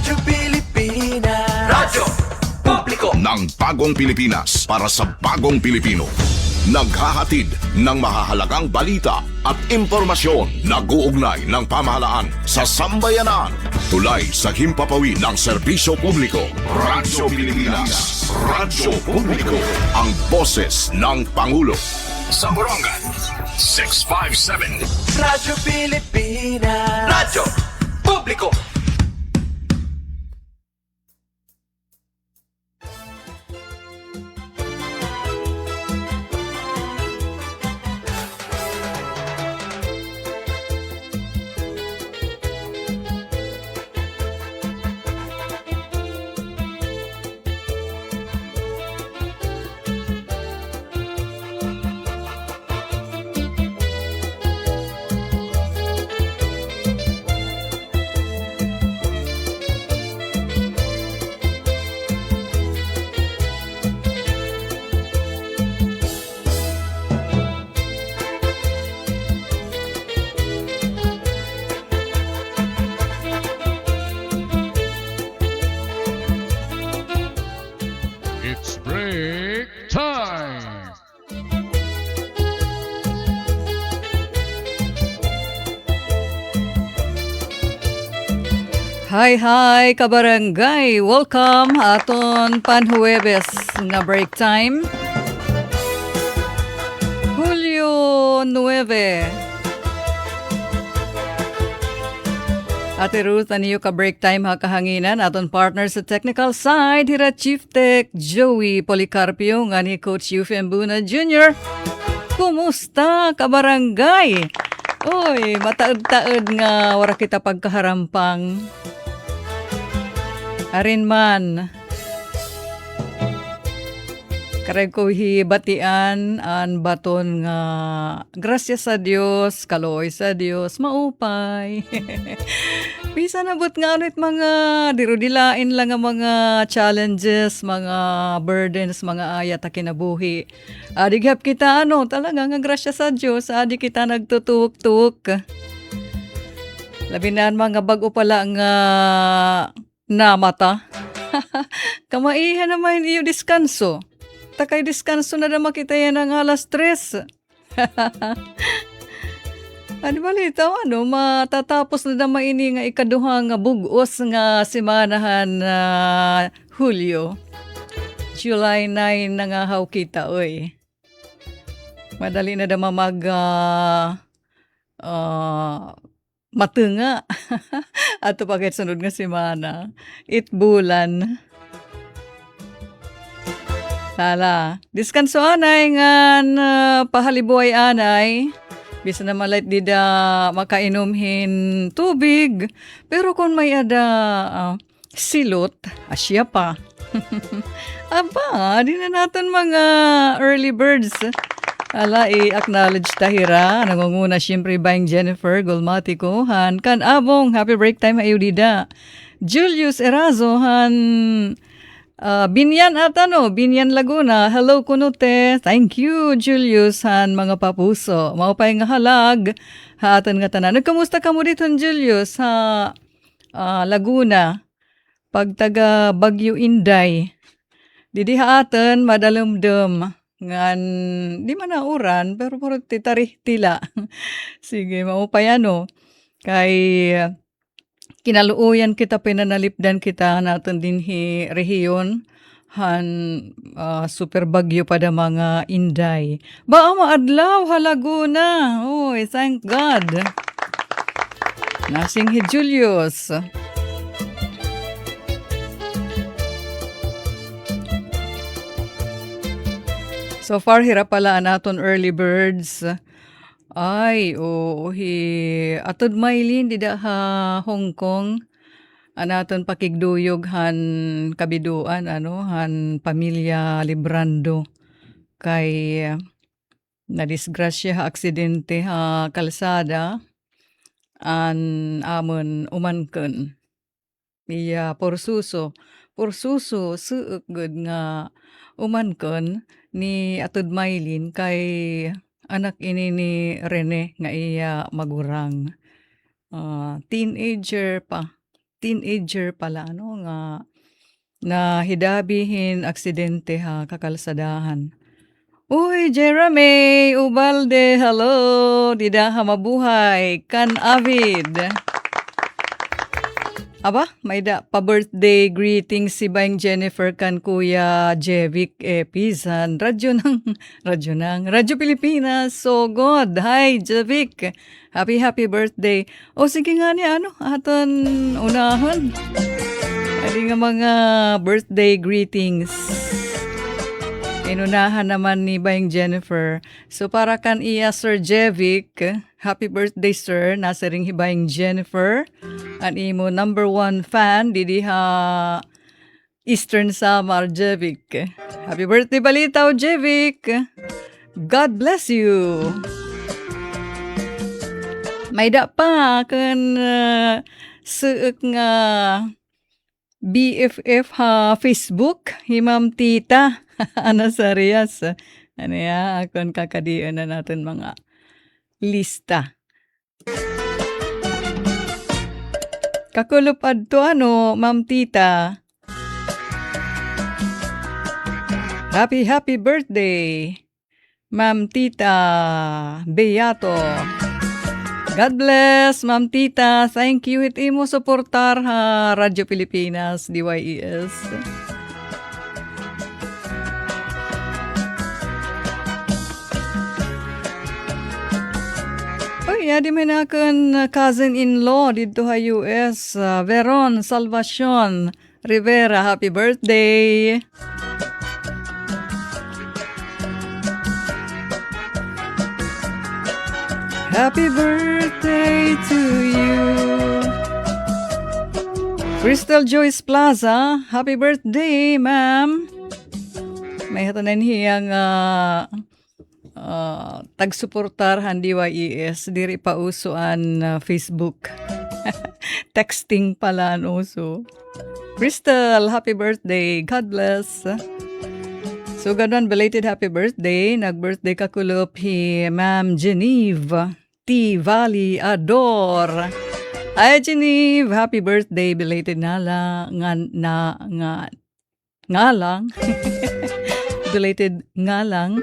Radyo Pilipinas. Radyo Publiko ng bagong Pilipinas para sa bagong Pilipino. Naghahatid ng mahahalagang balita at impormasyon na guugnay ng pamahalaan sa sambayanan. Tulay sa himpapawid ng serbisyo publiko. Radyo Pilipinas. Radyo Publiko. Ang boses ng Pangulo. Sa Borongan, 657. Radyo Pilipinas. Radyo Publiko. It's break time! Hi, kabarangay! Welcome aton panhuwebes nga break time. Hulyo 9. Ate Ruth, niyo ka break time ha kahanginan aton partner sa technical side, hira Chief Tech Joey Policarpio nga ni Coach Eufem Buna Jr. Kumusta kabarangay? Oy, mataod-taod nga wara kita pagkaharampang. Arin man. Karag ko hibatian an baton nga grasya sa Dios, kaloy sa Dios, maupay. Bisa nabot nga anit mga dirudilain lang nga mga challenges, mga burdens, mga ayat na kinabuhi. Adighap kita talaga nga grasya sa Dios, adi kita nagtutuk-tuk. Labinan mga bago pala nga namata. Kamaihan naman iyo diskanso. Takay diskanso na naman kita yan ang alas 3. Ano balita matatapos na naman ini nga ikaduhang nga bugos nga simanahan na Hulyo. July 9 na nga haw kita, oy. Madali na naman matunga. Ato pagkat sunod nga simana. Itbulan. Tala, diskanso anay nga pahalibuay anay. Bisa na malit dida makainumhin tubig. Pero kung may ada silot, asya pa. Aba, di na natin mga early birds. Ala, i-acknowledge tahira. Nangunguna siyempre bang Jennifer Golmatico. Han, kan abong, happy break time ayo dida. Julius Erazo, han... Binyan Binyan Laguna. Hello kunute. Thank you Julius han mga papuso. Maupay nga halag. Haatan nga tanan. Nagkamusta ka mo dito Julius sa Laguna? Pag taga Bagyo Inday. Didi haatan madalumdum. Ngan di man nauran pero puro titarih tila. Sige maupay kay kinaluuyan kita pinanalipdan kita natin din rehiyon han super bagyo pada mga Inday. Ba maadlaw Laguna. Oy, thank God. Nasing Julius. So far hirap pala naton early birds. Ay, atod mailin dida ha Hong Kong. Anaton pakigduyog han kabiduan han pamilya Librando kay nadisgrasya ha aksidente ha kalsada an amon umanken. Iya porsuso suuk gud nga umanken ni atod mailin kay anak ini ni Rene nga iya magurang. Teenager pa. teenager pala ano nga na hidabihin aksidente ha kakalsadahan. Uy, Jeremy Ubalde, hello. Dida ha mabuhay. Kan Avid. Aba, may da pa-birthday greetings si Baing Jennifer kan Kuya Jevic Pisan. Radyo Pilipinas. So good. Hi, Jevic. Happy birthday. O sige nga ni ano, aton unahon. Ay nga mga birthday greetings. Inunahan naman ni Baing Jennifer. So para kan iya Sir Jevic, happy birthday sir. Nasa ring hibayang Jennifer. Ang imo number 1 fan, didi ha Eastern Samar, Jevic. Happy birthday balitaw, Jevic. God bless you. May da pa kan suek nga BFF ha Facebook, himam tita. Ana Sarias. Ano ya, akon kakadian na natin mga lista. Kakulupad to ano, Ma'am Tita. Happy birthday, Ma'am Tita Beato. God bless, Ma'am Tita. Thank you. Iti mo suportar ha Radyo Pilipinas, DYES. Di man akan cousin-in-law dito sa US, Veron Salvacion Rivera. Happy birthday! Happy birthday to you! Crystal Joyce Plaza, happy birthday, ma'am! May hatanan hiyang tagsuportarhan DYES diri pa usuan Facebook. Texting pala no uso. Crystal, happy birthday. God bless. So ganun, belated happy birthday. Nag-birthday kakulop hi Ma'am Geneve T. Valley Ador. Ay Geneve, happy birthday. Belated nala nga lang. Belated nga lang.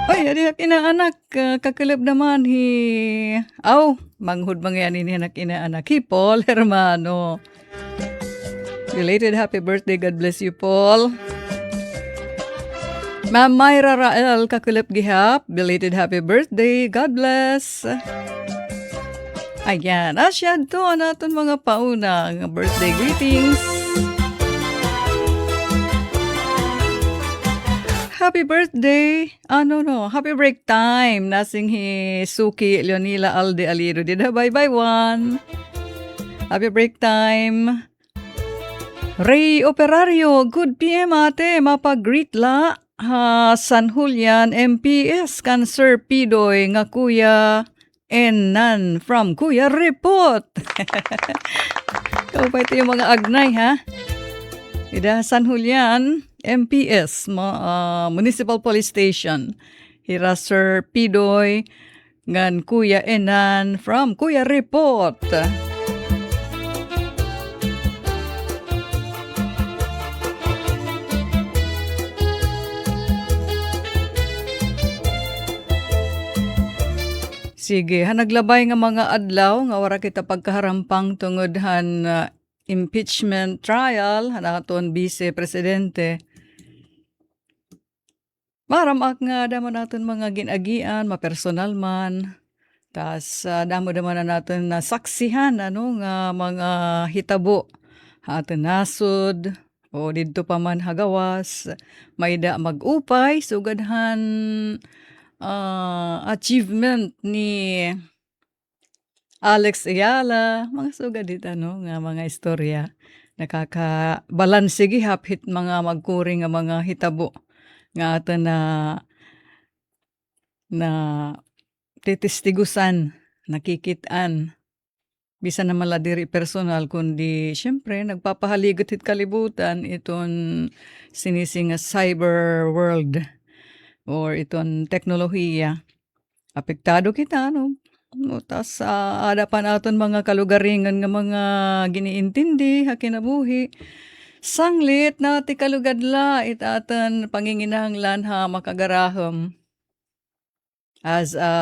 Ay, adi inaanak, kakulab naman manghud mangyanin ni anak inaanak, Paul Hermano. Belated happy birthday, God bless you, Paul. Ma'am Myra Rael, kakulab gihap, belated happy birthday, God bless. Ayan, asyad to, naton mga paunang birthday greetings. Happy birthday! Happy break time! Nasing hi Suki Leonila Alde Alido. Dida, bye-bye one! Happy break time! Ray Operario, good PM ate, mapag-greet la. San Julian, MPS, kan Sir Pidoy, nga kuya, Enan, from Kuya Repot. Ikaw pa ito yung mga agnay, ha? Ida, San Julian, MPS, Municipal Police Station. Hira Sir Pidoy, ngan Kuya Enan, from Kuya Repot. Sige, naglabay nga mga adlaw, nga wara kita pagkaharampang tungod impeachment trial, hanaton Vice Presidente. Maramak nga damo natin mga ginagian, mapersonal man. Tas damo naman na natin na saksihan nga mga hitabo. Atin nasod o didto pa man hagawas. Mayda mag-upay sugadhan achievement ni Alex Ayala, mga sugad dito nga mga istorya. Nakakabalanse gihapit mga magkuring nga mga hitabo nga ato na titistigusan, nakikitaan. Bisan na maladiri personal, kundi syempre nagpapahaligot hit kalibutan iton sinising cyber world or iton teknolohiya. Apektado kita, Tas ada pa naton mga kalugaringan nga mga giniintindi ha kinabuhi. Sanglit na ti kalugadla it aton panginginahanglan ha makagarahom as a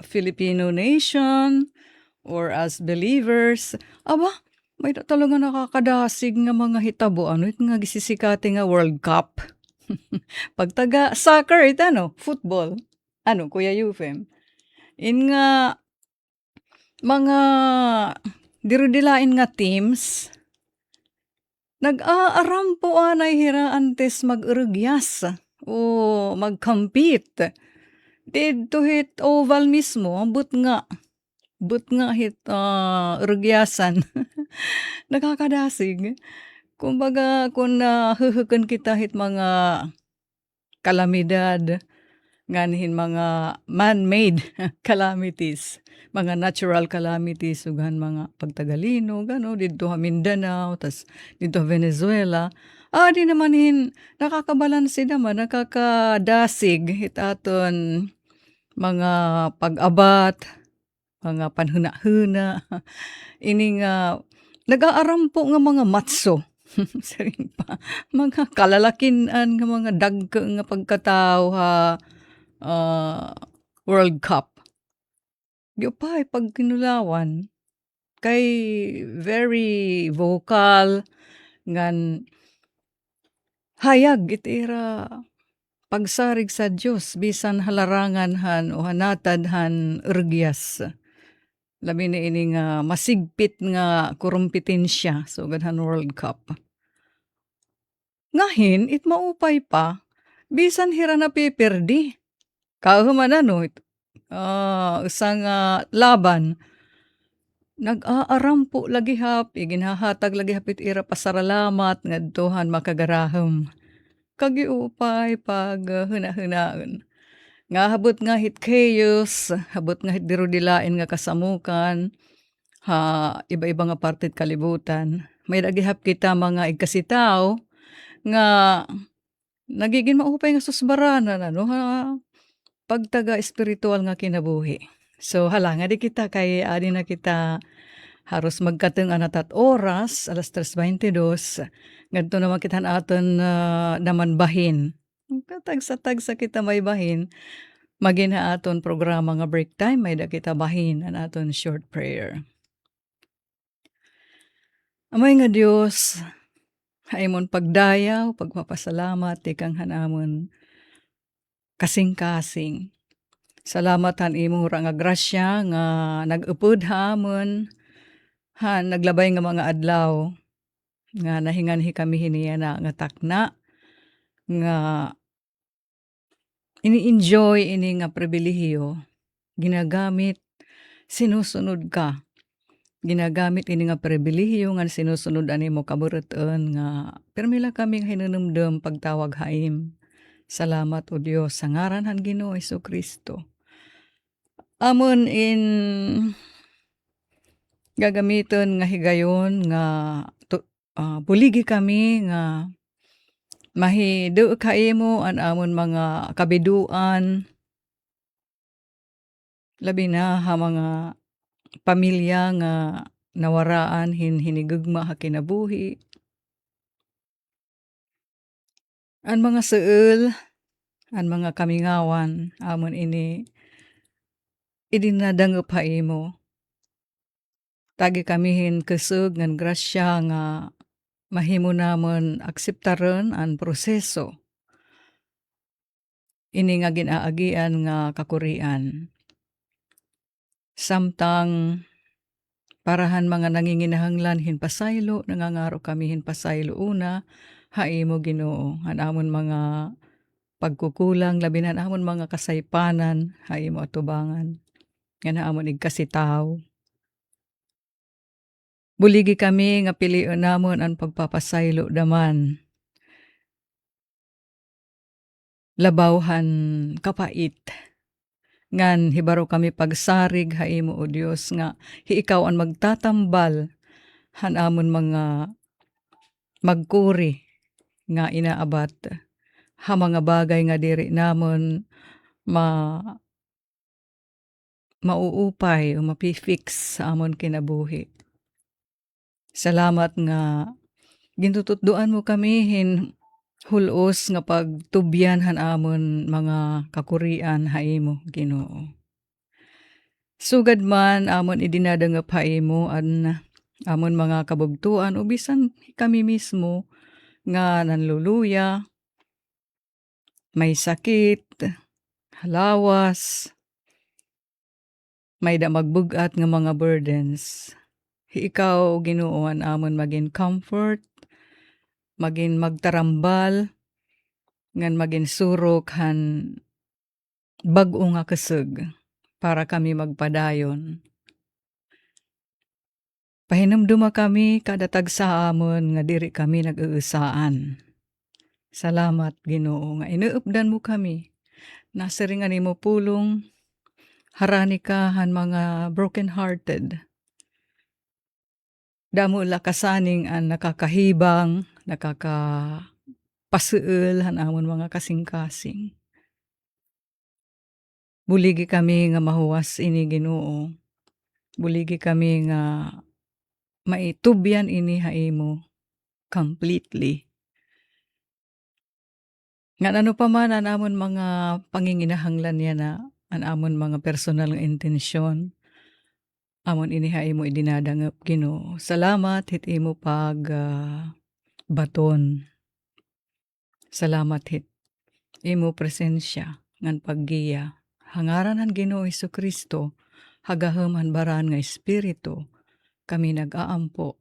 Filipino nation or as believers. Aba, may talaga nakakadasig nga mga hitabo. Ano it nga gisisikati nga World Cup. Pagtaga soccer it ano, football. Ano, Kuya Euphem? In nga mga dirudilain nga teams, nag-aarampo anay hira antes mag-urugyas o mag-compete. Dito hit oval mismo, but nga hit urugyasan. Nakakadasig. Kumbaga, kung nahuhukan kita hit mga kalamidad, nganhin mga man-made calamities, mga natural calamities, ugan mga pagtagalino, gano, dito ha Mindanao, tas dito ha Venezuela. Di naman nakakabalansi naman, nakakadasig hit aton mga pag-abat, mga panhuna-huna, ini nga, nag-aarampo nga mga matso. Saring pa, mga kalalakinan nga mga dagka nga pagkatao ha World Cup. Di pa pag kinulawan, kay very vocal, ngan hayag itira pagsarig sa Diyos bisan halarangan han o hanatad han urgyas. Labi na ini nga masigpit nga kurumpitensya so gadhan World Cup. Ngahin, it maupay pa, bisan hira na piperdi. Kahuman ano, isang laban, nag-aarampo lagi hap, iginhahatag lagi hapit ira pasaralamat, ngadtuhan makagarahom. Kagiupay pag huna-hunaon. Nga habot nga hit chaos, habot nga hit dirudilain nga kasamukan, ha iba-iba nga partit kalibutan. May dagihap kita mga igkasitaw, nga nagiging maupay nga susbaranan, ano ha, pagtaga espiritual nga kinabuhi. So hala nga di kita kay adi na kita harus magkateng anatat oras, alas 3:22, ngadto naman kita aton naman bahin. Katagsa-tagsa kita may bahin, magin ha aton programa nga break time, may da kita bahin an aton short prayer. Amay nga Dios, haimon pagdayaw, pagpapasalamat, ikang hanamon kasing-kasing. Salamat han imo nga grasya nga nag-upod hamon, han naglabay nga mga adlaw, nga nahinganhi kami hiniya na nga takna, nga ini-enjoy ini nga pribilehiyo, ginagamit, sinusunod ka. Ginagamit ini nga pribilehiyo nga sinusunod ani mo kaburuton nga permila kami nga hinunumdum pagtawag haim. Salamat o Dios sa ngaran han Ginoo Jesu-Kristo. Amon in gagamiton nga higayon nga buligi kami nga mahidu kaimo an amon mga kabiduan, labi na ha mga pamilya nga nawaraan hinigugma ha kinabuhi. An mga seul, an mga kamingawan, amon ini idinadangop ha imo. Tagi kamihin kusog ngan grasya nga mahimo namon akseptaron an proseso. Ini nga ginaagian nga kakurian. Samtang parahan mga nanginginahanglan hinpasaylo, nangangaro kami hinpasaylo una, haimo Ginoo, han amon mga pagkukulang, labi na amon mga kasaypanan, haimo atubangan, nga amon igkasitaw. Buligi kami nga pilion namon ang pagpapasaylo daman. Labawhan kapait. Ngan hibaro kami pagsarig haimo o Dios nga ikaw ang magtatambal han amon mga magkuri nga inaabat ha mga bagay nga diri namon mauupay o mapifix sa amon kinabuhi. Salamat nga gintutudduan mo kami hulos nga pagtubyan amon mga kakurian haimo Ginoo. Sugad man amon idinadangop haimo an amon mga kabugtuan o bisan kami mismo nga nanluluya, may sakit, halawas, may damagbugat nga mga burdens. Ikaw, Ginoo, an amon maging comfort, maging magtarambal, ngan maging surok bag-o nga kasug para kami magpadayon. Pahinumduma kami kada tagsa amon nga diri kami nag-uusaan. Salamat, Ginoo, nga inuupdan mo kami. Nasa ringan mo pulong, harani ka mga broken-hearted. Damo lakasaning ang nakakahibang, nakakapasuel amon mga kasing-kasing. Buligi kami nga mahuwas ini Ginoo. Buligi kami nga maitubyan ini haimo completely. Nga ano pa man ang amon mga panginginahanglan niya na ang amon mga personal nga intensyon. Amon ini haimo idinadangop Ginoo. Salamat hit imo baton. Salamat hit imo presensya ngan paggiya. Hangaran han Ginoo Jesucristo, hagahom han baran nga espiritu, kami nag-aampo.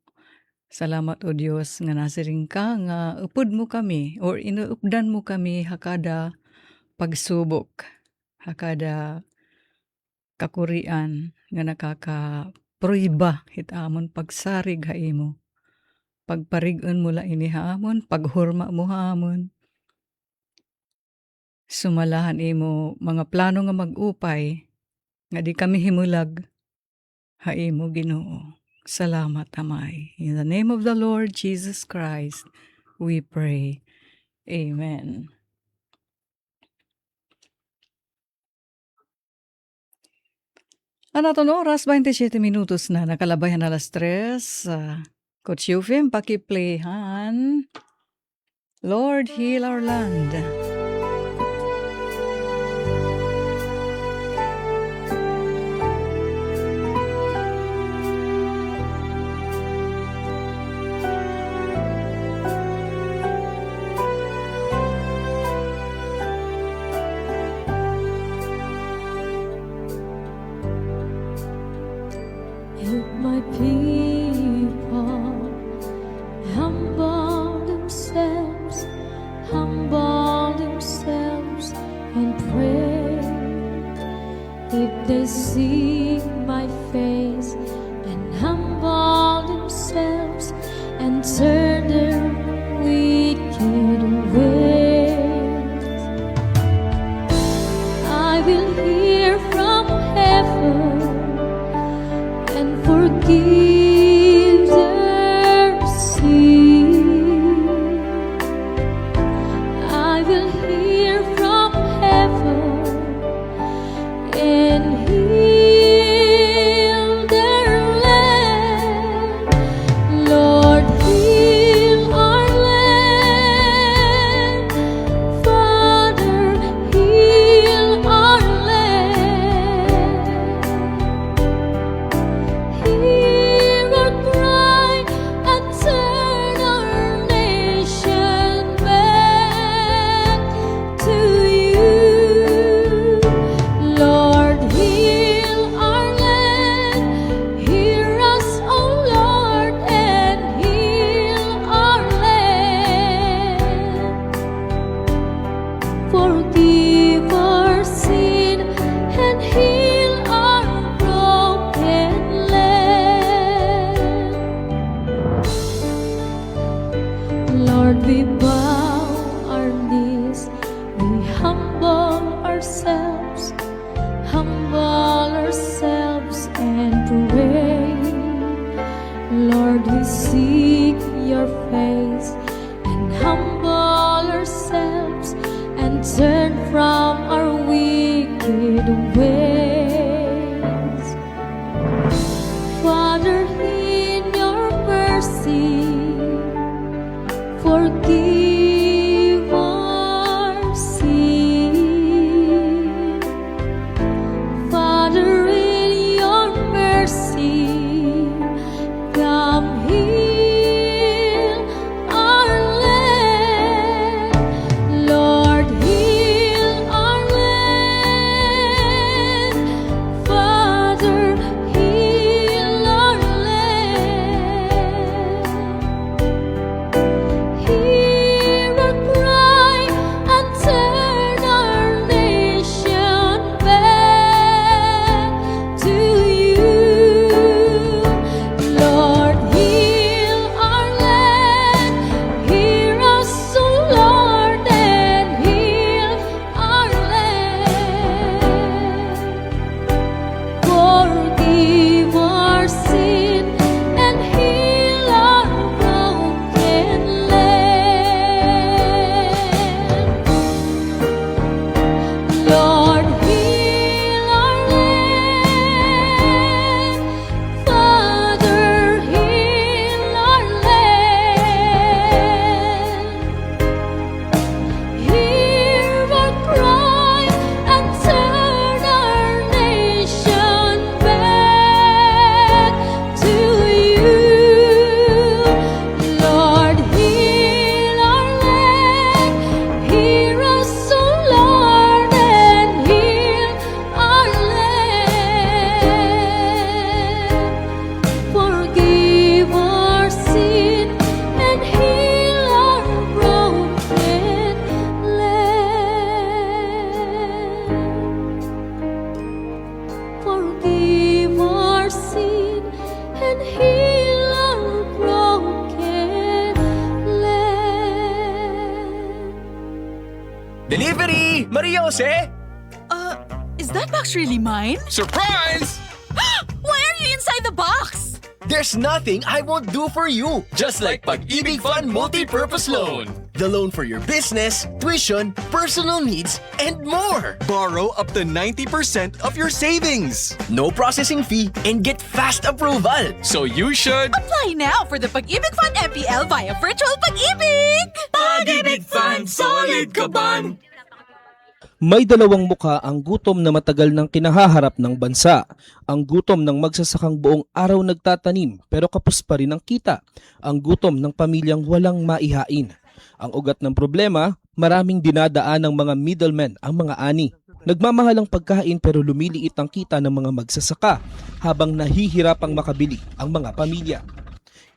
Salamat o Dios nga nasiring ka nga upod mo kami or inuupdan mo kami hakada pagsubok, hakada kakurian nga nakaka-proiba hit amon pagsarig haimo. Pagparigon mo la ini haamon, paghurma mo haamon. Sumalahan imo mga plano nga mag-upay nga di kami himulag haimo Ginoo. Salamat Amay. In the name of the Lord Jesus Christ, we pray. Amen. Anaton oras, 27 minutos na nakalabayan alas 3. Coach Eufem, pakiplayhan. Lord, heal our land. If my people humble themselves and pray, if they seek my face and humble themselves and turn their wicked ways, I will hear from heaven and forgive their sin. I will hear from heaven and heal their land. Lord, heal our land. Father, heal our land. Hear our cry and turn our nation back to you. Lord, heal our land. Hear us, O Lord, and heal our land. Forgive our sin and heal our broken land. Lord, we bow our knees, we humble ourselves and pray. Lord, we seek your face and humble ourselves and turn from our wicked ways. Delivery! Maria Jose! Is that box really mine? Surprise! Why are you inside the box? There's nothing I won't do for you. Just like Pag-ibig Fund Multi-Purpose Loan. The loan for your business, tuition, personal needs, and more. Borrow up to 90% of your savings. No processing fee and get fast approval. So you should... Apply now for the Pag-ibig Fund MPL via Virtual Pag-ibig! Pag-ibig Fund, solid ka ban? May dalawang muka ang gutom na matagal nang kinahaharap ng bansa. Ang gutom ng magsasakang buong araw nagtatanim pero kapos pa rin ang kita. Ang gutom ng pamilyang walang maihain. Ang ugat ng problema, maraming dinadaan ng mga middlemen ang mga ani. Nagmamahal ang pagkain pero lumiliit ang kita ng mga magsasaka habang nahihirapang makabili ang mga pamilya.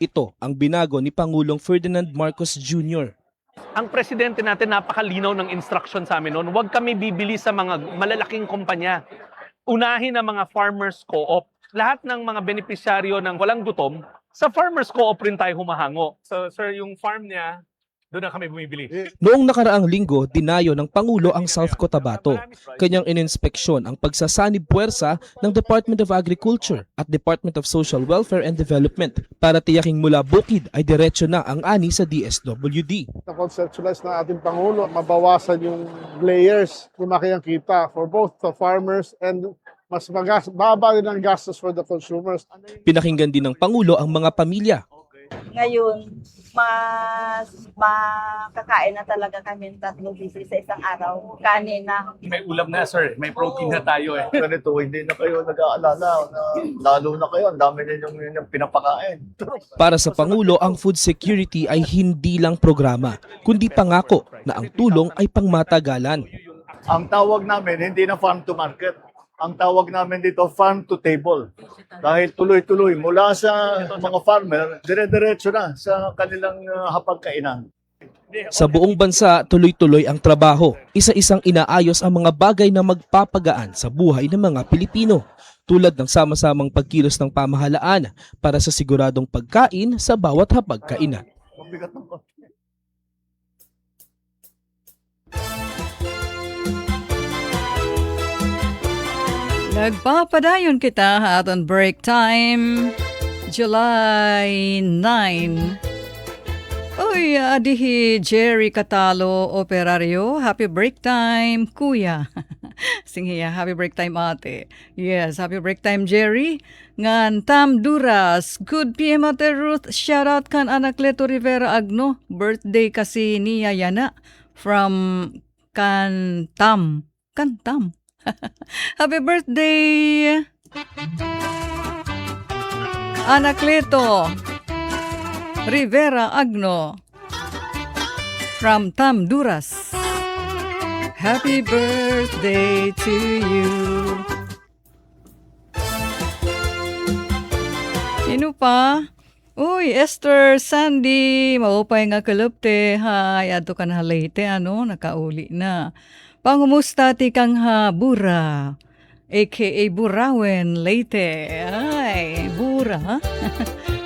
Ito ang binago ni Pangulong Ferdinand Marcos Jr. Ang presidente natin napakalinaw ng instruction sa amin noon, huwag kami bibili sa mga malalaking kumpanya. Unahin ang mga farmers co-op. Lahat ng mga benepisyaryo ng walang gutom, sa farmers co-op rin tayo humahango. So sir, yung farm niya, doon na kami bumibili. Noong nakaraang linggo, dinayo ng Pangulo ang South Cotabato. Kanyang ininspeksyon ang pagsasanib puwersa ng Department of Agriculture at Department of Social Welfare and Development para tiyaking mula bukid ay diretso na ang ani sa DSWD. Na-conceptualize ng ating Pangulo, mabawasan yung layers, lumaki ang kita for both the farmers and mas baba rin ang gastos for the consumers. Pinakinggan din ng Pangulo ang mga pamilya. Ngayon, mas makakain na talaga kami 3 beses sa isang araw. Kanin na. May ulam na sir, may protein na tayo eh. Ganito, hindi na kayo nag-aalala na lalo na kayo, ang dami ninyong pinapakain. Para sa Pangulo, ang food security ay hindi lang programa, kundi pangako na ang tulong ay pangmatagalan. Ang tawag namin, hindi na farm to market. Ang tawag namin dito, farm to table. Dahil tuloy-tuloy, mula sa mga farmer, dire-diretso na sa kanilang hapagkainan. Sa buong bansa, tuloy-tuloy ang trabaho. Isa-isang inaayos ang mga bagay na magpapagaan sa buhay ng mga Pilipino. Tulad ng sama-samang pagkilos ng pamahalaan para sa siguradong pagkain sa bawat hapagkainan. Mabigat ng konti. Nagpapadayon kita aton break time, July 9. Uy, adihi Jerry Catalo, operario. Happy break time, kuya. Singhiya, happy break time ate. Yes, happy break time Jerry. Ngan Tam Duras, good PM ate Ruth. Shoutout kan anak Leto Rivera Agno. Birthday kasi niya yana from Kantam. Kantam. Happy birthday, Anacleto Rivera Agno from Tamduras. Happy birthday to you. Sino pa? Uy, Esther, Sandy, maupay nga kalupte. Hay, ato ka na late, nakauli na. Pangumusta ti kang ha Bura, a.k.a. Burawen, Leyte. Ay, Bura.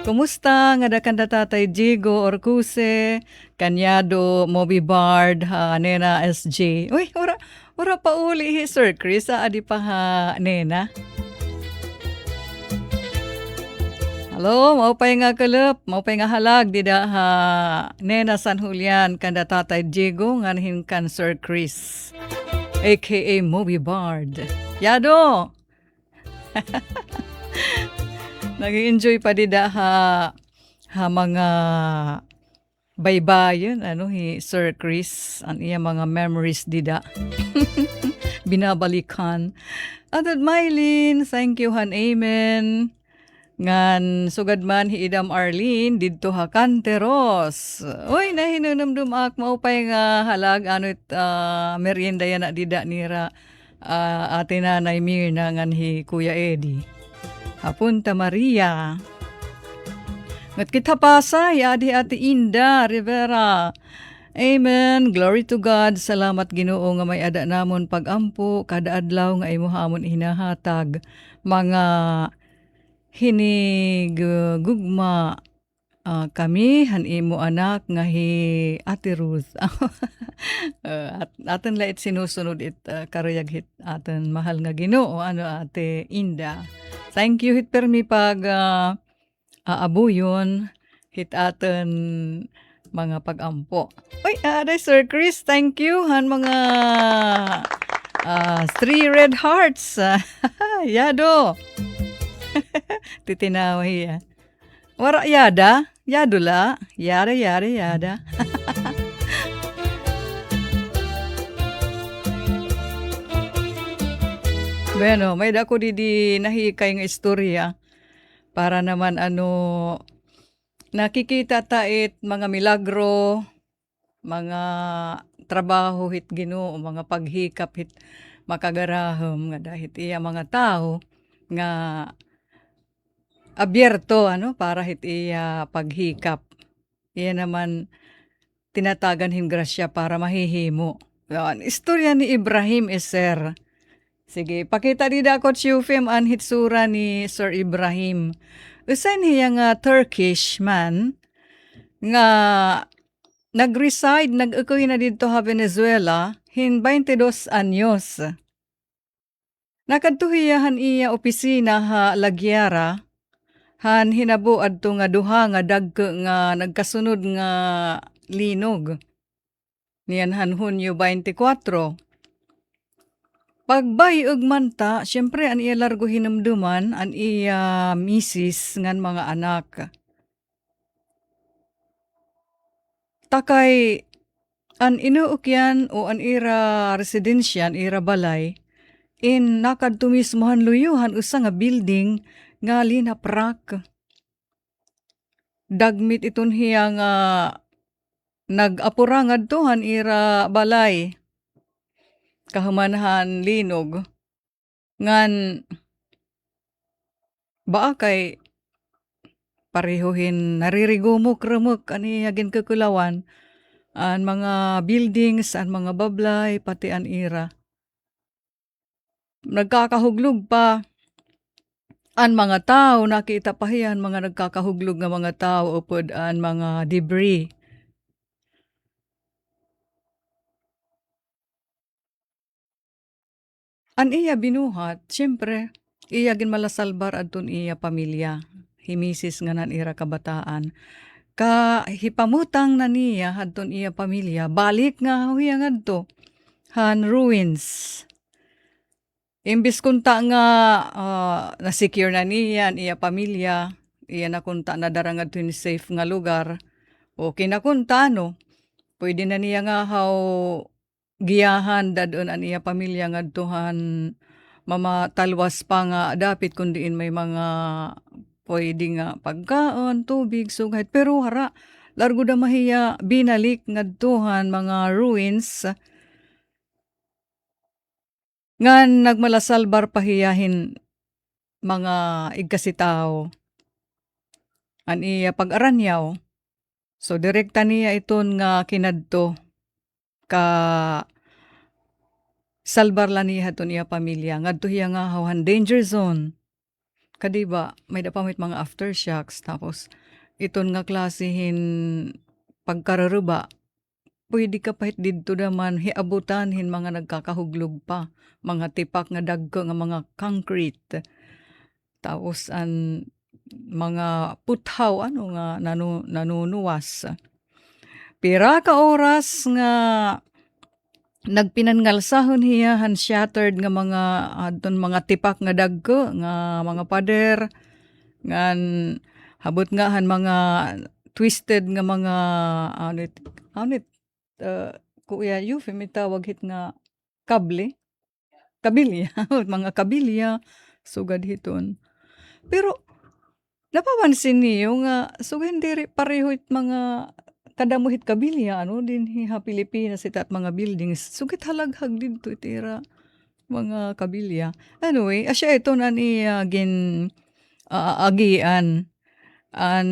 Kumusta nga dakan tatay Jigo Orcuse, Kanyado, Moby Bard, ha, Nena SJ. Uy, ora pa uli, Sir Chris, adi pa ha, Nena. Hello, maupay nga kalap, maupay nga halag, dida ha, Nena San Julian, kanda tatay Diego, nganhin kan Sir Chris, a.k.a. Moby Bard. Yado! Nag-enjoy pa dida ha mga baybayon, Sir Chris, ang iya mga memories dida. Binabalikan. At Mylene, thank you han, amen. Ngan sugad man hiidam Arlene didto ha Canteros. Oy nahinunumdum ak maupay nga halag merienda yan dida nira ate nanay Mirna ngan hi Kuya Eddie. Hapunta Maria. Ngat kita pasa adi ate Inda Rivera. Amen. Glory to God. Salamat Ginoo nga may ada namon pagampo kada adlaw nga imo hamon hinahatag mga hinig gugma kami han imo anak nga hi Ate Ruth. At aton lait sinusunod it karuyag hit aton mahal nga Ginoo ano Ate Inda. Thank you hit permi pag aabuyon hit aton mga pag-ampo. Uy, aday Sir Chris, thank you han mga 3 red hearts. Yado. Titinawi. Wara yada, yadula, yada. Bueno, may dako di nahikay nga istorya para naman nakikita tait mga milagro, mga trabaho hit Ginoo, mga paghikap hit makagarahom nga dahit iya mga tao nga abierto para hit iya paghikap. Iya naman tinatagan hin grasya para mahihimo. Yan, istorya ni Ibrahim Eser. Sige, pakita di dako Chufim an hitsura ni Sir Ibrahim. Usan hiya nga Turkish man nga nag-reside, nag-ukoy na dito ha Venezuela hin 22 anyos. Nakadtuhiyahan iya opisina ha Laguiara han hinabuad to nga duha nga dagko nga nagkasunod nga linog. Niyan han Hunyo 24. Pagbayog man ta, syempre an iya largo hinumduman, an iya misis ngan mga anak. Takay an inuukyan o an ira residensya, an ira balay, in nakadtumismohan luyuhan usa nga building nga linaprak. Dagmit iton hiya nga nag-apurangad tohan ira balay. Kahumanahan linog ngan baa kay parehohin naririgumok-rumok ani agin kekulawan an mga buildings, an mga bablay pati an ira. Nagkakahuglog pa an mga tao, nakita pa hiyan mga nagkakahuglog nga mga tao upod an mga debris. An iya binuhat, siyempre, iya gin malasalbar adton iya pamilya. Himisis nga nan ira kabataan. Hipamutang na niya adton iya pamilya. Balik nga huyang adto. Han ruins. Imbis kunta nga na-secure na niya iya pamilya. Iya nakunta na darang adto ni safe nga lugar. O kinakunta pwede na niya nga giyahan dadon an iya pamilya ngadtuhan mamatalwas pa nga dapit kundiin may mga pwede nga pagkaon, tubig, sugahit. Pero hara, largo da mahiya binalik ngadtuhan mga ruins ngan nagmalasalbar pahiyahin mga igkasitaw. An iya pag-aranyaw. So direkta niya iton nga kinadto ka salbar la niya haton iya pamilya. Ngadto hiya nga hawan danger zone. Kadiba, may dapamit mga aftershocks. Tapos, iton nga klasihin pagkararuba. Pwede ka pahit dito naman hiabutan hin mga nagkakahuglog pa. Mga tipak nga dagko nga mga concrete. Tapos, an mga puthaw, nga nanunuwas. Pira ka oras nga nagpinangalsahon hiya han shattered nga mga adton mga tipak nga dagko nga mga pader ngan habot nga han mga twisted nga mga kuya Euphem tawag hit nga kabilya mga kabilya sugad hiton. Pero napapansin niyo nga sugad hindi pareho it mga kadamuhit kabilya, din hiha Pilipinas at mga buildings. Sugit halaghag dito itira mga kabilya. Anyway, asya ito na ni agian an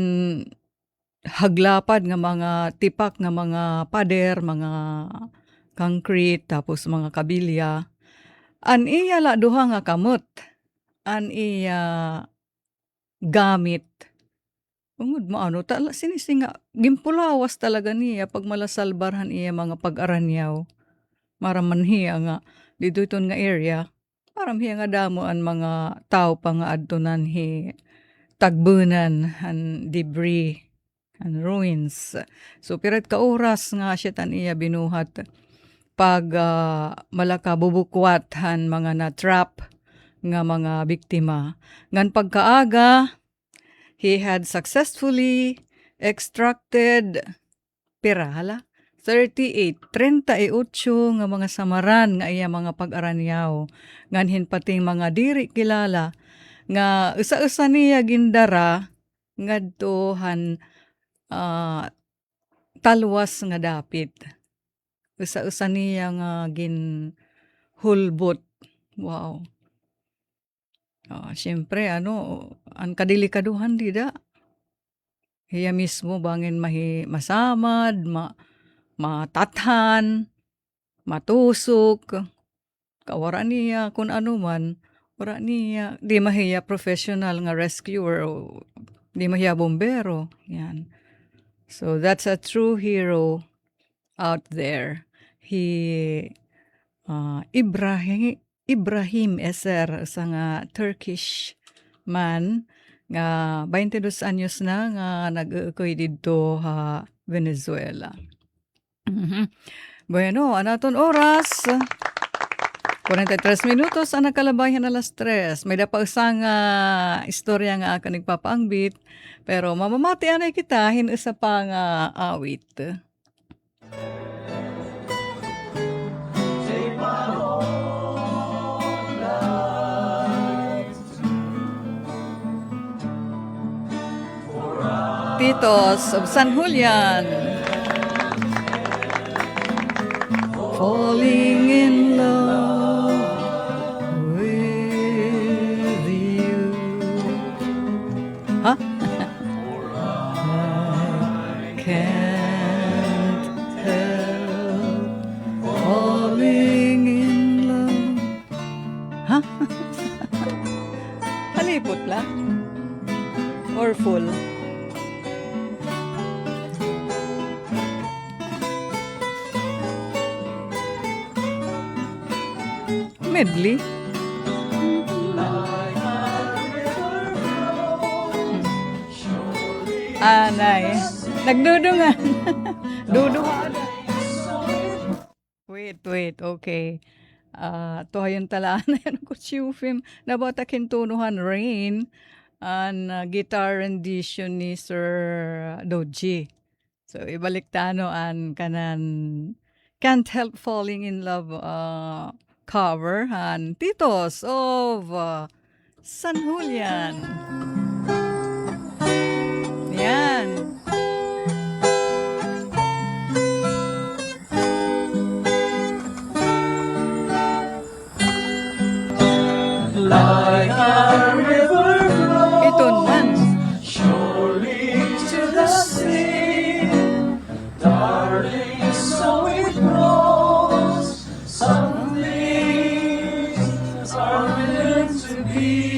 haglapad nga mga tipak nga mga pader, mga concrete, tapos mga kabilya. An iya la duha nga kamot. An iya gamit Ungod maano sinisinga gimpulawas talaga niya pag malasalbarhan iya mga pag-aranyaw. Maraman hiya nga dito iton nga area. Maram hiya nga damo ang mga tao pa nga adtunan tagbunan and debris and ruins. So pirat ka oras nga siya tan iya binuhat pag malaka bubukwat han mga na-trap nga mga biktima. Ngan pagkaaga, he had successfully extracted 38 nga mga samaran nga iya mga pag-aranyaw. Nganhin pating mga diri kilala nga usa-usa niya gindara ngadtohan talwas nga dapit. Usa-usa niya nga hulbot. Wow. Siyempre, ang kadelikaduhan dida. Hiya mismo bangin masamad, matathan, matusok. Kawara niya kung ano man, wala niya. Di mahiya professional nga rescuer o di mahiya bombero. Yan. So that's a true hero out there. Ibrahim Eser, sa nga Turkish man nga 22 anyos na nga nag-ukoy dito Venezuela. Bueno, anaton oras 43 minutos ang nakalabayan alas 3. May dapausang istorya nga akan nagpapaangbit pero mamamati anay kita hinusa pa nga awit. Titos of San Julian. Falling in love with you. Huh? I can't help falling in love. Huh? Halipot lang? Or full? Medley. Anay. Nagdudungan. Dudungan. Wait. Okay. To hayon talaan na yan ko film. Nabata kintunuhan Rain an guitar rendition ni Sir Doji. So ibalik tano an kanan Can't Help Falling in Love cover han Titos of San Julian. Yan. Like a river flows, ito man. Surely to the sea, darling, so it grows. Some things are meant to be.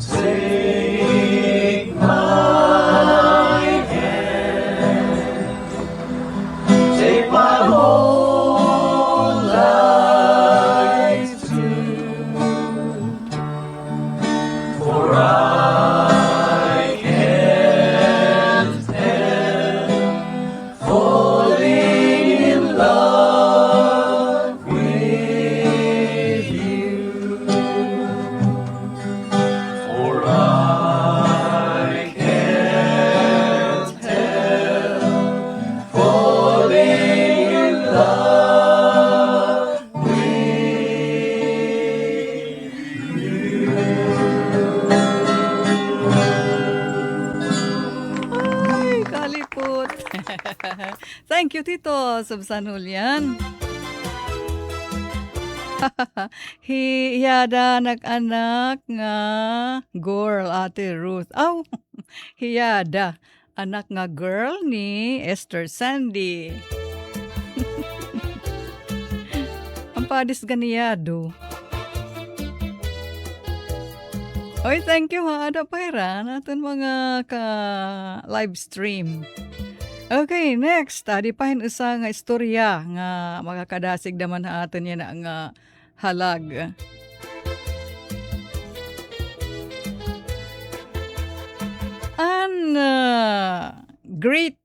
Take my hand, take my whole life too, for I can't help falling in love with you, for I can't help falling in love with you. Ay, kalipot. Thank you, Tito, sa San Julian. Hiyada nag-anak nga girl, Ate Ruth. Hiyada. Anak nga girl ni Esther Sandy. Ang padis ganiyado. Oy, thank you ha. Ada paira natin mga ka live stream. Okay, next. Di pa isa nga istorya nga makakadasig naman ha atin yan nga halag. An great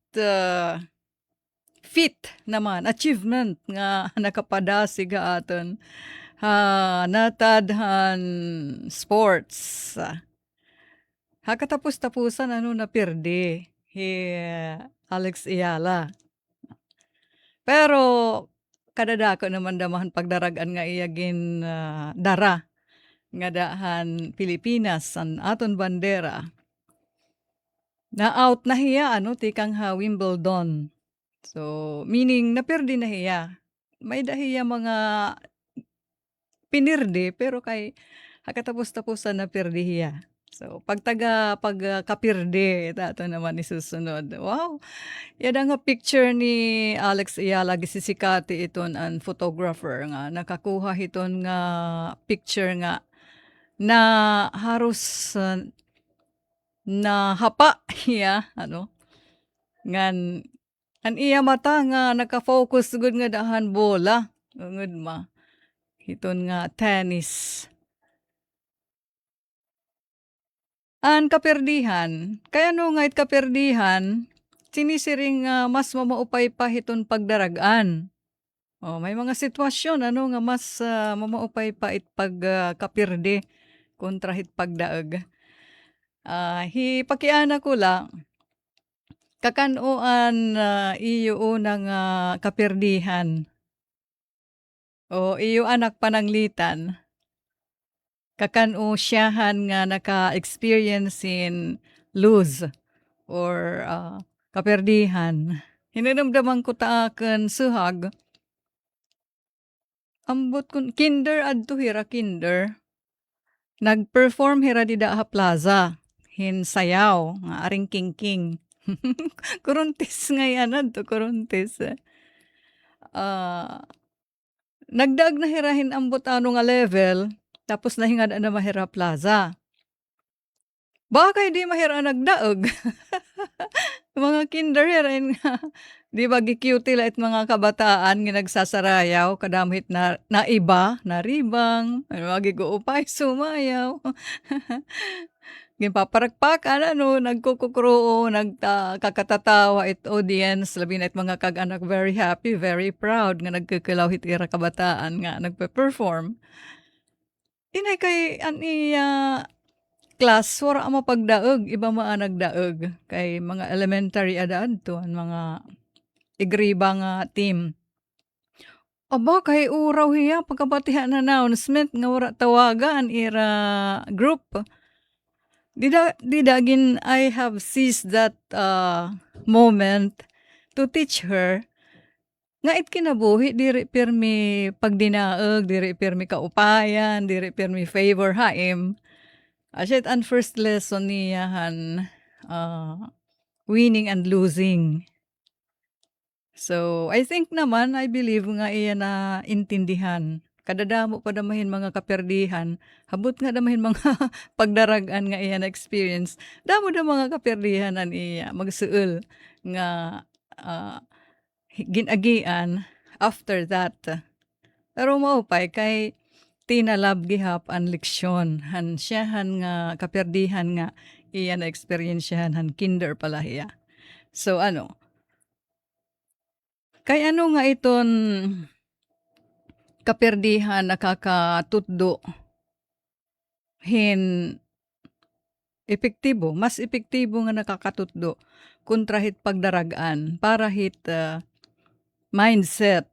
feat naman, achievement nga nakapadasig ha aton natadhan sports. Hakatapos-tapusan napirdi Alex Ayala. Pero kadadako naman damahan pagdaragan nga iyagin dara nga dahan Pilipinas an aton bandera. Na-out na hiya tikang Wimbledon. So meaning napirdi na hiya. May dahiya mga pinirdi pero kay hakatapos-tapusan napirdi hiya. So, pagkapirde, ito naman isusunod. Wow! Yan nga picture ni Alex Ayala, gisisikati iton ang photographer nga. Nakakuha iton nga picture nga na harus na hapa iya, ngan an iya mata nga nakafocus gud nga dahan bola. Ungod ma. Iton nga tennis. An kaperdihan, kaya nga it kaperdihan, sinisiring mas mamaupay pa hiton pagdaragan. May mga sitwasyon nga mas mamaupay pa it pagkapirdi kontra hit pagdaag. Pakiana ko lang, kakanoan iyo unang kaperdihan. O iyo anak pananglitan. Kakano siyahan nga naka-experience in lose or kaperdihan. Hinanamdaman ko taakan suhag. Ambot kun kinder adto hira kinder. Nag-perform hira di Daha Plaza. Hin sayaw nga aring king. Kuruntis nga yan adto kuruntis. Nagdag na hirahin ambot nga level. Tapos nahingad na Mahira Plaza. Bakay di mahira nagdaog. Mga kinder rin nga. Di ba gi-cute it mga kabataan nga nagsasarayaw. Kadamhit na iba, na ribang. Magiguupay, sumayaw. Gimpaparagpakan, nagkukukruo, nagkakatatawa it audience. Labi na it mga kag-anak very happy, very proud nga nagkukilaw hit ira kabataan nga nagpe-perform. Inay kay class, wara mapagdaog, iba nagdaog. Kay mga elementary adaan to, mga igriba nga team. Aba, kay uraw hiya, pagkabatihan na announcement, nga wara tawagan, ira group. Didagin, I have seized that moment to teach her nga it kinabuhi, diri pirmi pagdinaag, diri pirmi kaupayan, diri pirmi favor haim. Asyet ang first lesson niyahan, winning and losing. So, I think naman, I believe nga iya na intindihan. Kadadamo pa damahin mga kaperdihan, habot nga damahin mga pagdaragan nga iya na experience. Damo da mga kaperdihan an iya magsuol nga ginagian after that. Pero maupay kay tinalab gihap ang leksyon. Han siyahan nga kaperdihan nga iya na experiensyahan han kinder pala hiya. So kay nga iton kaperdihan nakakatutdo hin epektibo, mas epektibo nga nakakatutdo kontra hit pagdaragan para hit mindset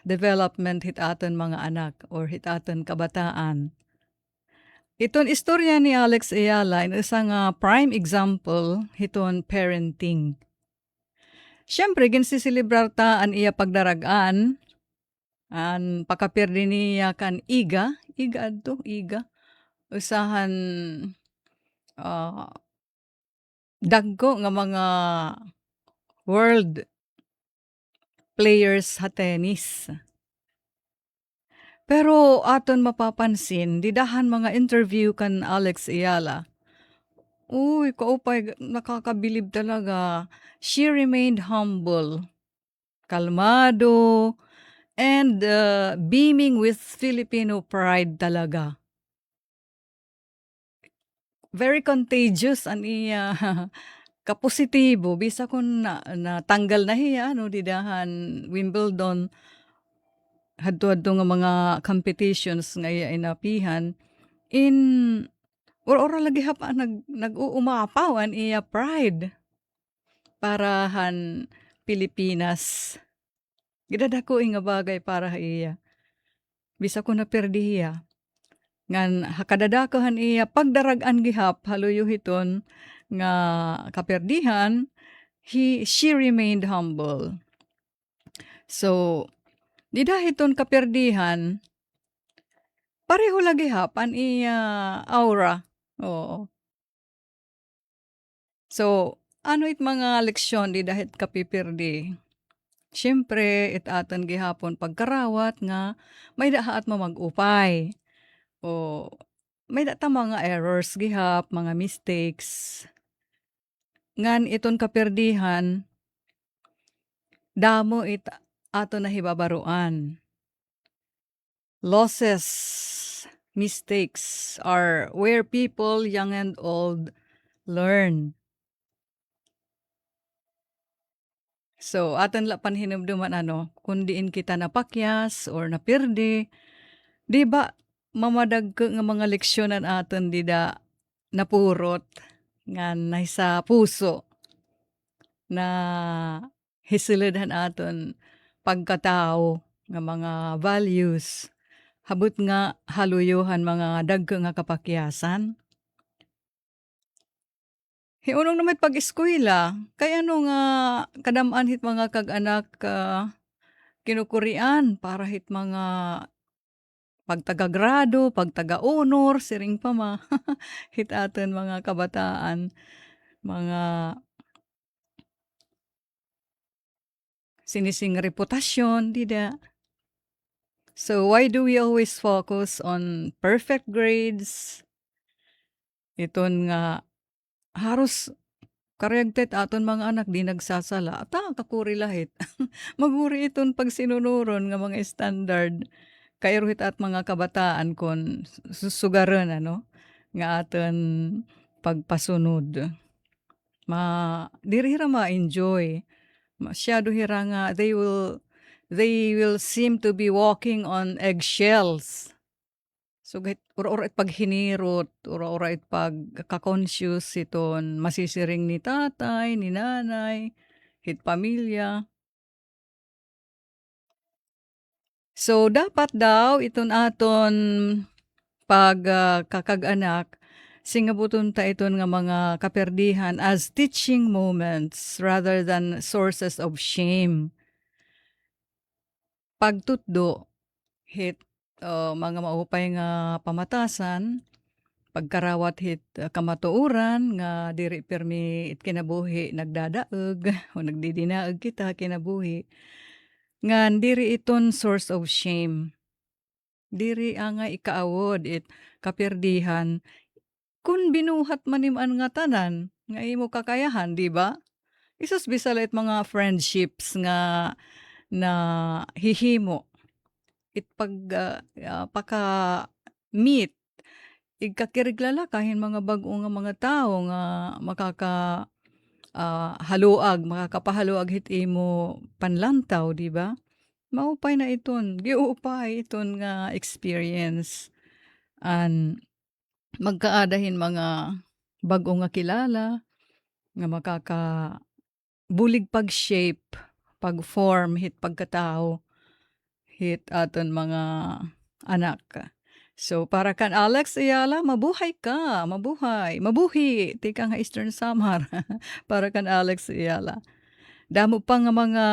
development hit aton mga anak or hit aton kabataan. Iton istorya ni Alex Ayala isang prime example hiton parenting. Siyempre ginsisilibrar ta an iya pagdaragan an pakapirdi niya kan iga usahan dagko nga mga world players sa tennis. Pero aton mapapansin, didahan mga interview kan Alex Ayala. Uy, kaupay, nakakabilib talaga. She remained humble, kalmado, and beaming with Filipino pride talaga. Very contagious ang iya kapositibo bisa kun natanggal na hiya no didahan Wimbledon hadto-hadto nga mga competitions nga iya inapihan in ora lagi hapa nag-uumapaw ang iya pride parahan Pilipinas. Gidadako nga bagay para iya. Bisa ko na perdi hiya. Ngan hakadadakahan iya pagdaragan gihap haluyuhiton nga kaperdihan, she remained humble. So, di dahiton kaperdihan, pareho lagi hap an iya aura. Oo. So, ano it mga leksyon di dahit kapipirdi? Siyempre, it atan gihapon pagkarawat nga may dahaat mo mag-upay. O may data mga errors gihap, mga mistakes. Ngan iton kaperdihan, damo it ato na hibabaruan. Losses, mistakes are where people young and old learn. So, aton la panhinumduman kung diin kita napakyas or napirdi, di ba mamadag ka nga mga leksyonan aton dida napurot nga sa puso na hisulidhan aton pagkatao nga mga values habot nga haluyuhan mga dagko nga kapakyasan. Hiunong naman pag-eskwela, kaya nga kadamaan hit mga kag-anak kinukurian para hit mga pagtagagrado, pagtaga-honor, siring pa hit aton mga kabataan, mga sinising reputasyon, dida. So, why do we always focus on perfect grades? Iton nga, harus karyagtet aton mga anak di nagsasala. Ata, kakuri lahit. Maguri iton pag sinunuron nga mga standard. Kairuhit at mga kabataan kon susugaran nga aton pagpasunod. Dirira ma-enjoy. Masyado hira nga they will seem to be walking on eggshells. So ura it paghinirot, ura it pagka-conscious iton masisiring ni tatay, ni nanay, hit pamilya. So dapat daw iton aton kakag-anak singabuton ta iton nga mga kaperdihan as teaching moments rather than sources of shame. Pagtutdo hit mga maupay nga pamatasan, pagkarawat hit kamatuuran nga diri permi it kinabuhi nagdadaeg o nagdidinaeg kita kinabuhi. Ngan diri iton source of shame. Diri nga ikaawod it kaperdihan kun binuhat maniman nga tanan nga imo kakayahan, di ba? Isus bisalit mga friendships nga na hihimo it paka-meet igkakiriglala kahin mga bag-o nga mga tao nga makakapahaluag hit imo panlantaw, di ba? Maupay na iton, giupay iton nga experience and magkaadahin mga bag-o nga kilala nga bulig pag-shape, pag-form hit pagkatao hit aton mga anak. So para kan Alex Ayala, mabuhay ka, mabuhi, tika nga Eastern Samar para kan Alex Ayala. Damo pa nga mga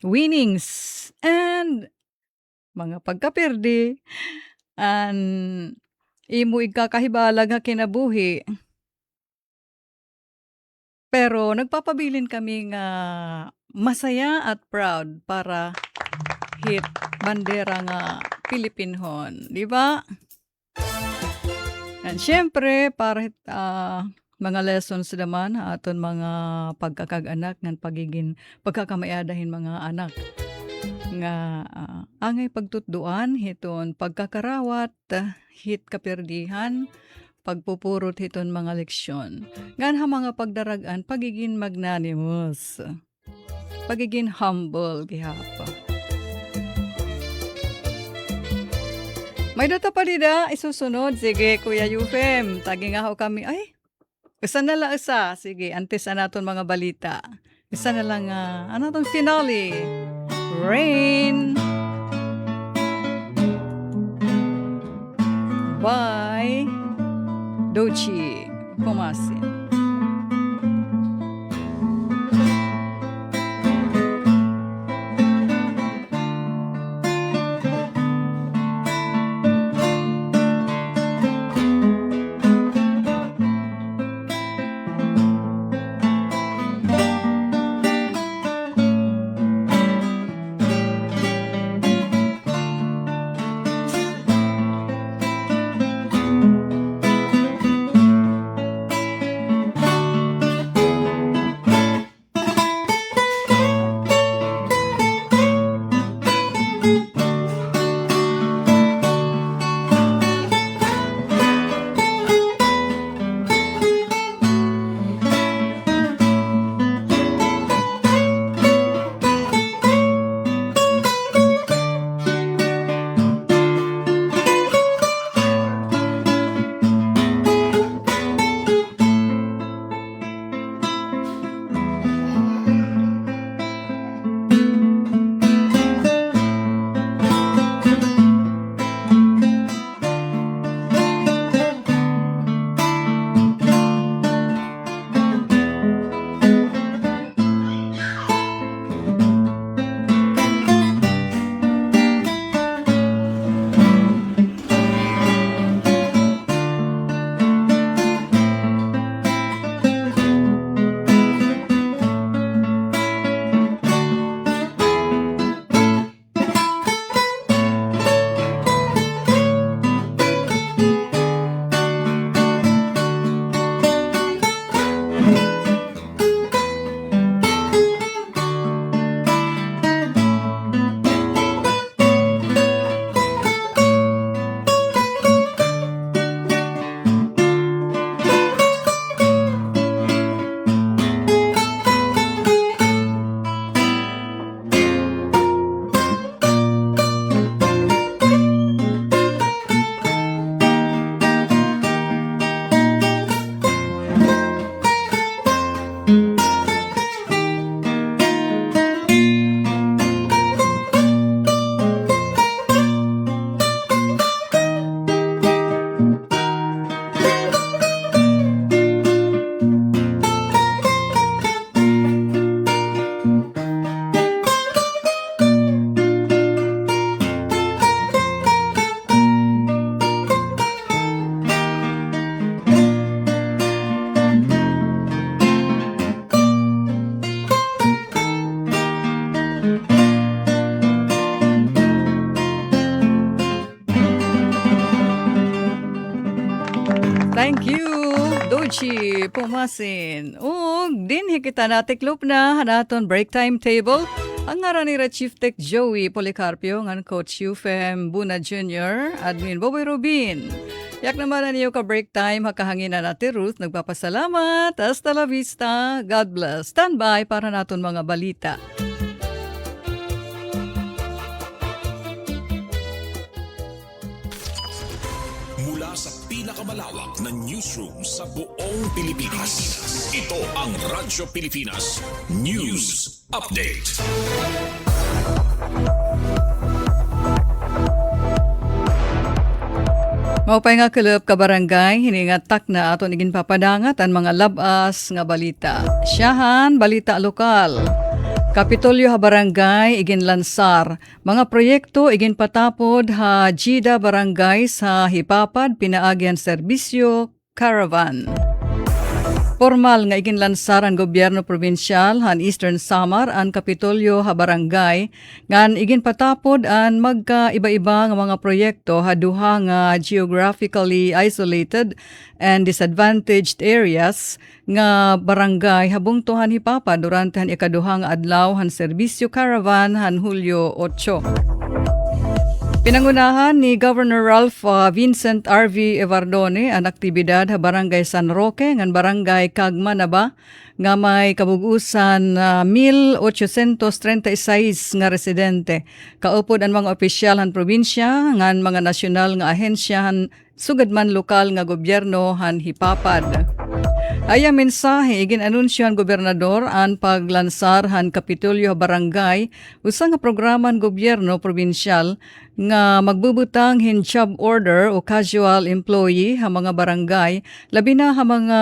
winnings and mga pagkapirdi and imo ikakahibala nga kinabuhi. Pero nagpapabilin kami nga masaya at proud para hit bandera nga Pilipinhon, di ba? And syempre, para mga lessons naman aton mga pagkakag-anak ng pagkakamayadahin mga anak nga angay pagtutduan hiton pagkakarawat hit kaperdihan pagpupurot hiton mga leksyon nganha mga pagdaragan pagiging magnanimous pagiging humble gihapa. May data pa dida isusunod. Sige Kuya Yufem, tagi nga ho kami. Ay, isa na lang isa. Sige, antes naton mga balita. Isa na lang anotong finale. Rain by Doechii Pumasin. Thank you, Doechii Pumasin. Ug dinhi kita natiklop na hanaton break time table. Ang ngaran ni Chief Tech Joey Policarpio ngan Coach Yufem Buna Jr. Admin Boboy Rubin. Yak naman na niyo ka break time hakahangin na natin Ruth. Nagpapasalamat. Hasta la vista. God bless. Stand by para naton mga balita. Mula sa pinakamalawak na newsroom sa buong Pilipinas. Ito ang Radyo Pilipinas News Update. Maupay nga kalab ka barangay, hiningatak na ato niging papadangat ang mga labas nga balita. Siyahan, balita lokal. Kapitolyo ha barangay igin lansar. Mga proyekto igin patapod ha Jida barangay sa Hipapad pinaagyan serbisyo caravan. Formal nga iginlansar ang gobyerno probinsyal han Eastern Samar ang Kapitolyo ha barangay ngan iginpatapod ang magkaiba-iba nga mga proyekto ha duha nga geographically isolated and disadvantaged areas nga barangay habung tuhan hipapa durante han ikaduha nga adlaw han serbisyo caravan han Hulyo 8. Pinangunahan ni Governor Ralph Vincent R.V. Evardone ang aktibidad ha Barangay San Roque ngan Barangay Cagmanaba nga may kabugusan 1,836 nga residente. Kaupod ang mga opisyal han probinsya ngan mga nasyonal nga ahensya han sugad man lokal nga gobyerno han hipapad. Aya mensahe iginanunsyo ang gobernador ang paglansar han Kapitolyo Barangay usa nga programan gobyerno probinsyal nga magbubutang hin job order o casual employee ha mga barangay labi na ha mga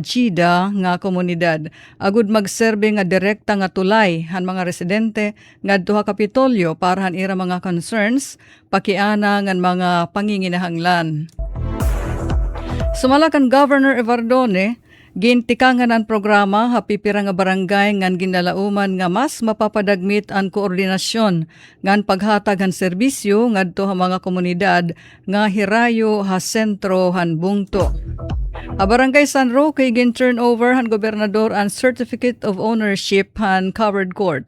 GIDA nga komunidad agud magserbe nga direkta nga tulay han mga residente ngadto ha Kapitolyo para han ira mga concerns pakiana ngan mga panginginahanglan. Sumala kan Governor Evardone gintikangan ang programa ha pipira nga barangay ngan ginalauman nga mas mapapadagmit ang koordinasyon ngan paghatag han serbisyo ngadto ha mga komunidad nga hirayo ha sentro han bungto. A Barangay San Roque gin-turn over han gobernador ang Certificate of Ownership han covered court.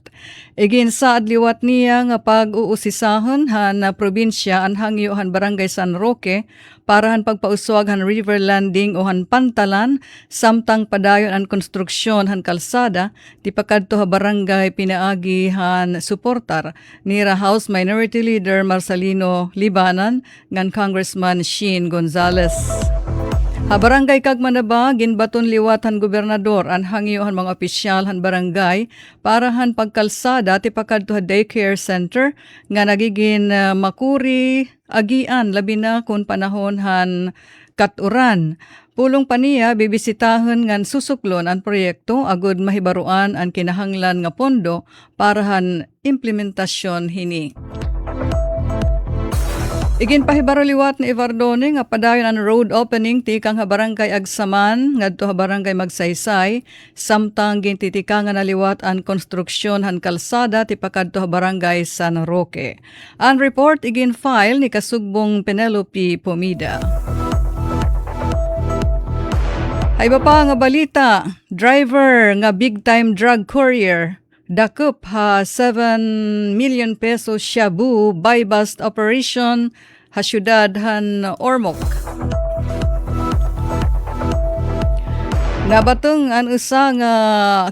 Igin sa adliwat niya nga pag-uusisahon han probinsya ang hangyo han Barangay San Roque para han pagpauswag han river landing o han pantalan samtang padayon ang konstruksyon han kalsada ti pakadto ha barangay pinaagi han suportar ni House Minority Leader Marcelino Libanan ngan Congressman Sheen Gonzales. Ha Barangay Cagmanaba ginbaton liwat han gobernador ang hangyo han mga opisyal han barangay para han pagkalsada ti pakadto ha daycare center nga nagiging makuri agian labi na kun panahon han katuran. Pulong pa niya bibisitahon ngan susuklon ang proyekto agud mahibaruan ang kinahanglan nga pondo para han implementasyon hini. Igin pahibaroliwat ni Evardone nga padayon ang road opening ti kang ha Barangay Agsaman ngadto ha Barangay Magsaysay samtang gintitikangan na liwat ang konstruksyon han kalsada ti pakadto ha Barangay San Roque. Ang report igin file ni Kasugbong Penelope Pomida. Ay iba pa nga balita, driver nga big time drug courier dakup ha 7 million pesos shabu buy bust operation ha syudad han Ormoc. Nabatong ang usa nga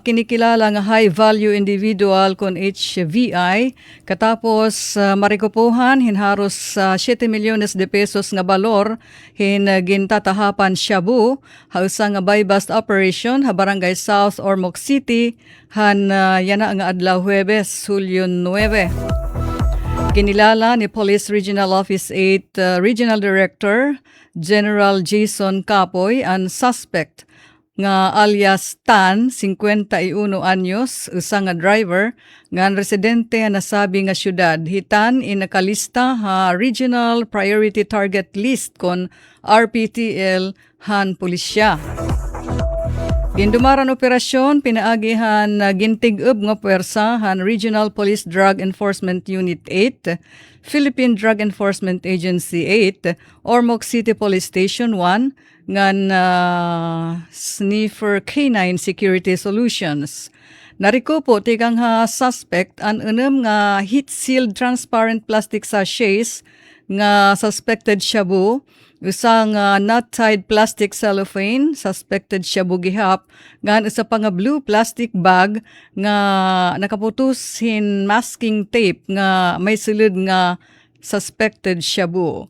kinikilala nga high value individual kon HVI katapos marikupuhan hinharos 7 milyones de pesos nga balor hin gintatahapan shabu ha usa nga buy bust operation ha Barangay South Ormoc City han yana nga adlaw Huwebes Hulyo 9. Kinilala ni Police Regional Office 8 Regional Director General Jason Capoy ang suspect nga alias Tan, 51 anyos, usa nga driver, nga residente na nasabi nga syudad. Hitan inakalista ha Regional Priority Target List kon RPTL han pulisya. Gindumaran operasyon, pinaagihan gintig-ub nga puwersa han Regional Police Drug Enforcement Unit 8, Philippine Drug Enforcement Agency 8, Ormoc City Police Station 1, ngan Sniffer K9 Security Solutions. Narikupo tikang ha suspect an unem nga heat-sealed transparent plastic sachets nga suspected shabu, usang not-tied plastic cellophane, suspected shabu gihap, ngan usa pa nga blue plastic bag nga nakaputos hin masking tape nga may sulod nga suspected shabu.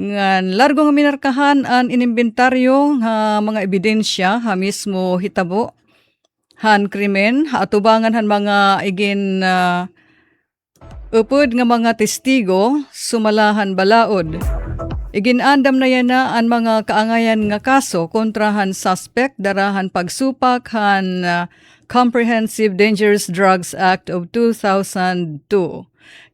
Ngan largo nga minarkahan ang inimbentaryo nga mga ebidensya ha mismo hitabo han krimen ha atubangan han mga igin upod nga mga testigo sumalahan balaod. Iginandam na yan na ang mga kaangayan nga kaso kontrahan suspect darahan pagsupak han Comprehensive Dangerous Drugs Act of 2002.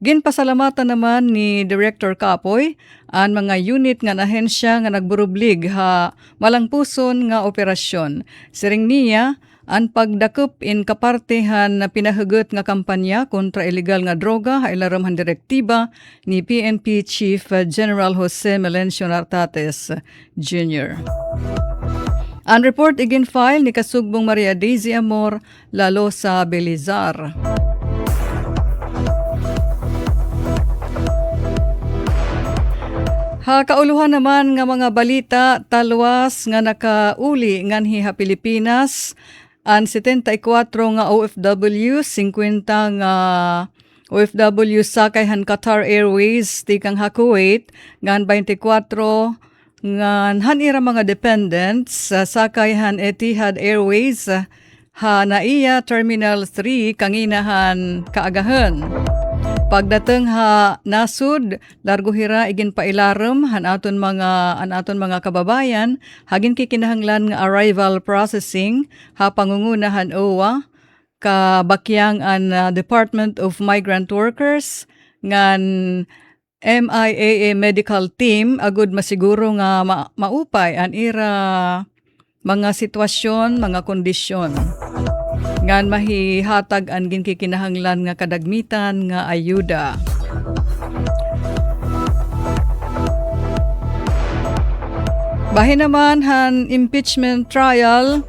Ginpasalamatan naman ni Director Kapoy ang mga unit nga ahensya nga nagburublig ha malangpuson nga operasyon. Siring niya ang pagdakop in kapartehan na pinahugot nga kampanya kontra illegal nga droga ha ilaram han direktiba ni PNP Chief General Jose Melencio Nartates Jr. Ang report igin file ni Kasugbong Maria Daisy Amor lalo sa Belizar. Kauluhan naman nga mga balita talwas nga nakauli nganhi ha Pilipinas ang 74 nga OFW, 50 nga OFW sakay han Qatar Airways tikang ha Kuwait, ngan 24 ngan han ira mga dependents sakay han Etihad Airways ha naiya Terminal 3 kanginahan kaagahan. Pagdateng ha nasud largo hira igin pailarom han aton mga kababayan hagin kikinahanglan nga arrival processing ha pangungunahan OWA kabakyang an Department of Migrant Workers ngan MIAA medical team agud masiguro nga maupay an ira mga sitwasyon, mga kondisyon. Ngan mahihatag ang ginkikinahanglan nga kadagmitan nga ayuda. Bahin naman han impeachment trial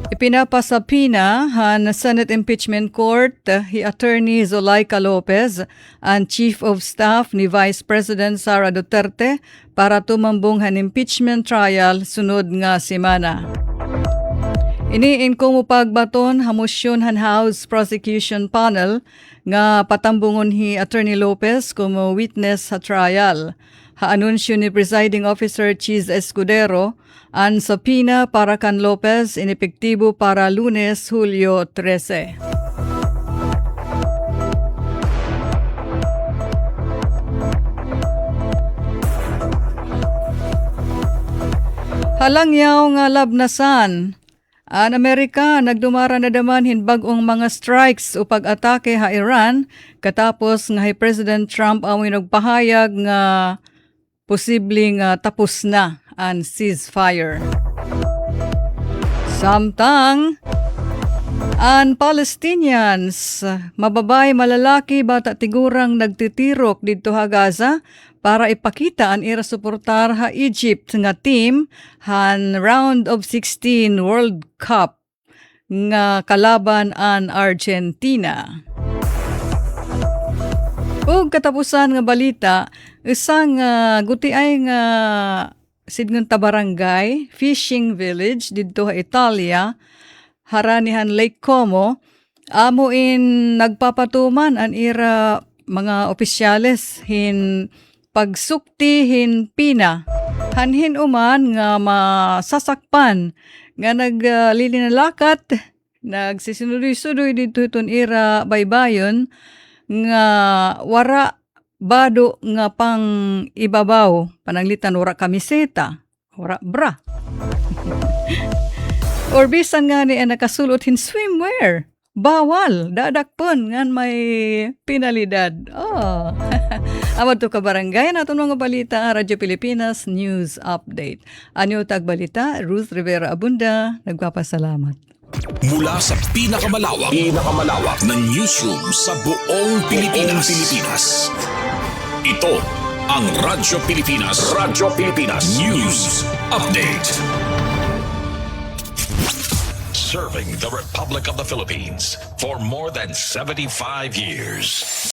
ipinapasapina han Senate Impeachment Court hi Attorney Zulaika Lopez ang Chief of Staff ni Vice President Sara Duterte para tumambong han impeachment trial sunod nga semana. Iniin ko mo pagbaton hamosyon han House Prosecution Panel nga patambungon hi Attorney Lopez como witness sa trial. Haanunsyo ni Presiding Officer Cheese Escudero ang sapina para kan Lopez inepektibo para Lunes, Hulyo 13. Halangyaw nga labnasan. Ang Amerika nagdumara na daman hinbagong mga strikes o pag-atake ha Iran katapos nga hi President Trump amoy nagpahayag nga posibleng tapos na ang ceasefire. Samtang ang Palestinians, mababay, malalaki, bata tigurang nagtitirok dito ha Gaza para ipakita ang ira suportar ha Egypt nga team han round of 16 World Cup nga kalaban ang Argentina. Ug katapusan nga balita, isang gutiay nga sidngon ta barangay, fishing village didto ha Italia, haranihan Lake Como, amuin nagpapatuman an ira mga opisyales hin pagsukti hin pina. Hanhin uman nga masasakpan nga naglilinalakat, nagsisinudoy-sudoy dito iton ira baybayon nga wara bado nga pang ibabaw pananglitan wara kamiseta, wara bra. Or bisan nga ni nakasulot hin swimwear. Bawal, dadakpon ngan may penalidad. Oh. Amad to ka barangay naton mga balita Radyo Pilipinas News Update. Anyo tagbalita Ruth Rivera Abunda, nagpapasalamat. Mula sa pinakamalawak na newsroom sa buong Pilipinas. Ito ang Radyo Pilipinas News Update. Serving the Republic of the Philippines for more than 75 years.